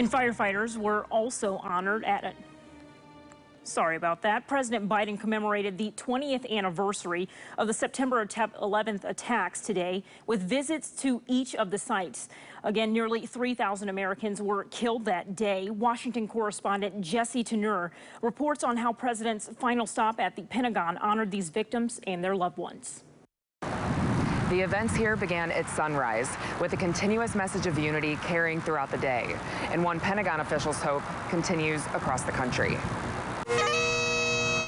And firefighters were also honored at a Sorry about that. President Biden commemorated the 20th anniversary of the September 11th attacks today with visits to each of the sites. Again, nearly 3,000 Americans were killed that day. Washington correspondent Jesse Tenur reports on how President's final stop at the Pentagon honored these victims and their loved ones. The events here began at sunrise, with a continuous message of unity carrying throughout the day, and one Pentagon officials hope continues across the country.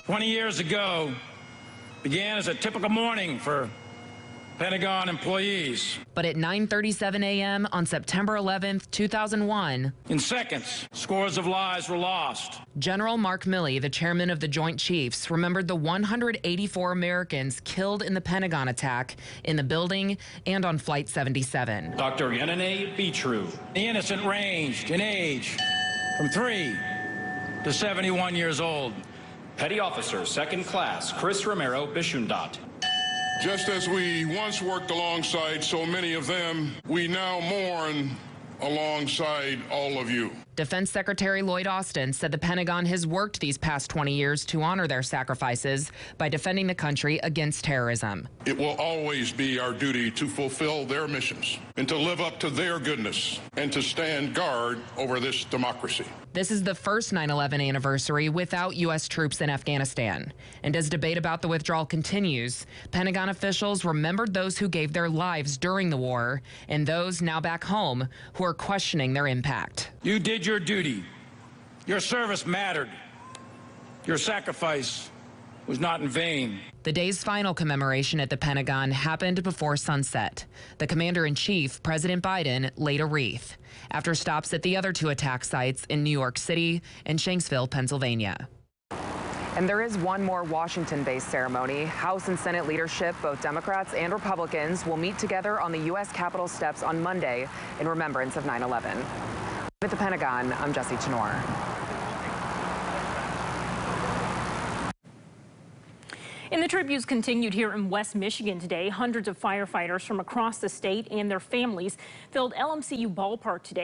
20 years ago began as a typical morning for Pentagon employees. But at 9:37 a.m. on September 11th, 2001, in seconds, scores of lives were lost. General Mark Milley, the chairman of the Joint Chiefs, remembered the 184 Americans killed in the Pentagon attack in the building and on Flight 77. Dr. Yenene Betrue. The innocent ranged in age from 3 to 71 years old. Petty Officer, 2nd Class, Chris Romero Bishundat. Just as we once worked alongside so many of them, we now mourn alongside all of you. Defense Secretary Lloyd Austin said the Pentagon has worked these past 20 years to honor their sacrifices by defending the country against terrorism. It will always be our duty to fulfill their missions and to live up to their goodness and to stand guard over this democracy. This is the first 9/11 anniversary without U.S. troops in Afghanistan. And as debate about the withdrawal continues, Pentagon officials remembered those who gave their lives during the war and those now back home who are questioning their impact. You did your duty. Your service mattered. Your sacrifice was not in vain. The day's final commemoration at the Pentagon happened before sunset. The commander-in-chief, President Biden, laid a wreath after stops at the other two attack sites in New York City and Shanksville, Pennsylvania. And there is one more Washington-based ceremony. House and Senate leadership, both Democrats and Republicans, will meet together on the U.S. Capitol steps on Monday in remembrance of 9/11. At the Pentagon, I'm Jesse Tenor. And the tributes continued here in West Michigan today. Hundreds of firefighters from across the state and their families filled LMCU Ballpark today.